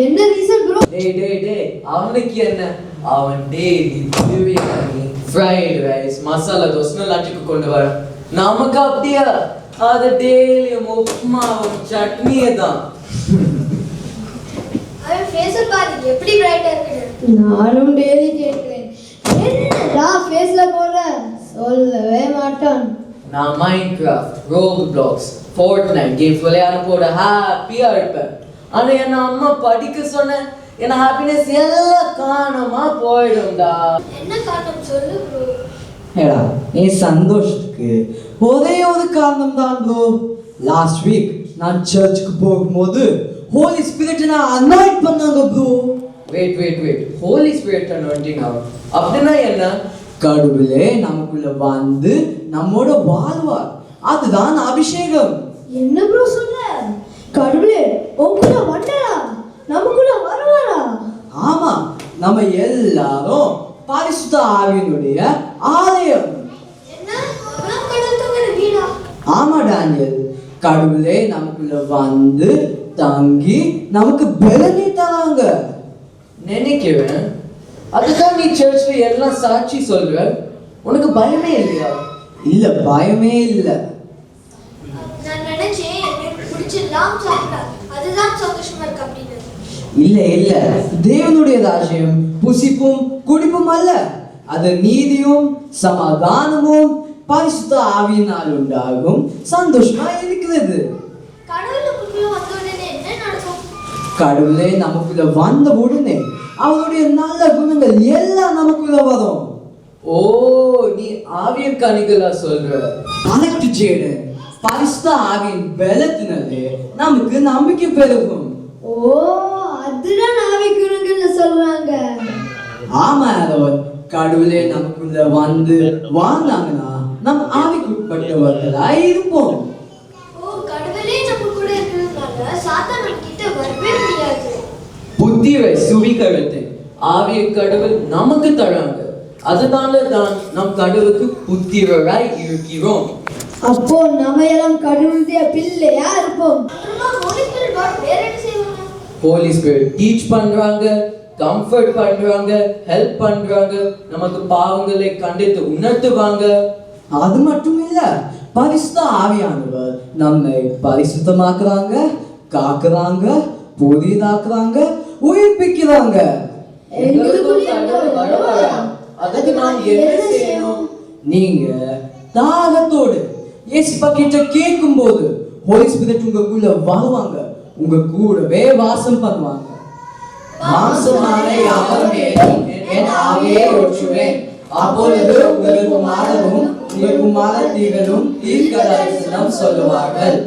என்ன reason bro? டேய் அவனுக்கு என்ன? அவன் daily biryani fried rice masala dosa லட்டுக்கு கொண்டு வர. நமக்கு அப்படியா? அது டெய்லியும் உப்புமாவும் சட்னியே தான். அவன் ஃபேஸ் பாருங்க எப்படி பிரைட்டா இருக்கு. நானும் டெய்லி கேட்கிறேன், என்னடா ஃபேஸ்ல போற? சொல்லவே மாட்டான். நான் மைன்கிராஃப்ட், ரோப்ளாக்ஸ், ஃபோர்ட்நைட் கேம்ஸ் விளையாட போட ஹாப்பியா இருப்பேன். ஆனா என்ன அம்மா படிக்க சொன்ன என் ஹாப்பினஸ் எல்லாம் காணாம போயிடும்டா. என்ன காரணம் சொல்லு ப்ரோ? ஏடா நீ சந்தோஷத்துக்கு ஒரே ஒரு காரணம் தான் ப்ரோ. லாஸ்ட் வீக் நான் சர்ச்சுக்கு போகும்போது ஹோலி ஸ்பிரிட் நான் அனாயிட் பண்ணாங்க bro. Wait Holy Spirit anointing அப்படின்னா என்ன? கடவுளே நமக்குள்ள வந்து நம்மோட வாழ்வார், அதுதான் அபிஷேகம். என்ன ப்ரோ சொல்ற? கடவுளே உங்களுக்குள்ள வந்தாரா? நமக்குள்ள வருவாரா? ஆமா, நம்ம எல்லாரும் பரிசுத்த ஆவியினுடைய ஆலயம். என்ன நாம் கடவுளோட வீடா? ஆமா டானியல், கடவுளே நமக்குள்ள வந்து தங்கி நமக்கு பலனை தராங்க. நினைக்கிறேன் அதுதான் நீ சர்ச்ல எல்லாம் சாட்சி சொல்ற. உனக்கு பயமே இல்லையா? இல்ல, பயமே இல்ல. நான் நினைச்சேன் எனக்கு பிடிச்சலாம் சாப்பிட்டா அதுதான் சந்தோஷமா இருக்கு அப்படின்னு. இல்ல, தேவனுடைய ராஜ்யம் புசிப்பும் குடிப்பும் அல்ல, அது நீதியும் சமாதானமும் பரிசுத்த ஆவியினால் உண்டாகும் சந்தோஷமா இருக்கிறது. கடவுள் நமக்குள்ள வந்த உடனே என்ன நடக்கும்? கடவுளே நமக்குள்ள வந்த உடனே அவருடைய நல்ல குணங்கள் எல்லாம் நமக்குள்ள வரும். ஓ, நீ ஆவியின் கனிகளா சொல்ற? Correct jade. பரிசுத்த ஆவியின் பலத்தினாலே நமக்கு நம்பிக்கை பெருகும். ஓ, அதுதான் ஆவி குணங்கள்னு சொல்றாங்க. ஆமா ஆரோன், கடவுளே நமக்குள்ள வந்து வாழ்ந்தாங்கன்னா நம் ஆவிக்குட்பட்டவர்களாய் இருப்போம். ஓ, கடவுளே நம்ம கூட இருக்கிறதுனால சாத்தான் நம்ம கிட்ட வரவே முடியாது. புத்தியை சுவீகரித்து ஆவிய கடவுள் நமக்கு தராங்க. அதனால தான் நம் கடவுளுக்கு புத்திரராய் இருக்கிறோம். அப்போ நம்ம எல்லாம் கடவுளுடைய பிள்ளையா இருப்போம். அப்புறமா ஹோலி ஸ்பிரிட் வேற என்ன செய்வாங்க? ஹோலி ஸ்பிரிட் டீச் பண்றாங்க, கம்ஃபர்ட் பண்றாங்க, ஹெல்ப் பண்றாங்க, நமக்கு பாவங்களை கண்டித்து உணர்த்துவாங்க. அது மட்டும் இல்ல, பரிசுத்த ஆவியானவர் நம்மை பரிசுத்தமாக்குறாங்க, காக்குறாங்க, புதிதாக்குறாங்க, உயிர்ப்பிக்கிறாங்க. அதுக்கு நாம் என்ன செய்யணும்? நீங்க தாகத்தோடு இயேசுப்பா கிட்ட கேட்கும் போது ஹோலி ஸ்பிரிட் உங்களுக்குள்ள வருவாங்க, உங்க கூடவே வாசம் பண்ணுவாங்க. மாம்சமான யாவர் மேலும் என் ஆவியை ஊற்றுவேன், அப்பொழுது உங்கள் குமாரனும் உங்கள் குமாரத்திகளும் தீர்க்கதரிசனம் சொல்லுவார்கள்.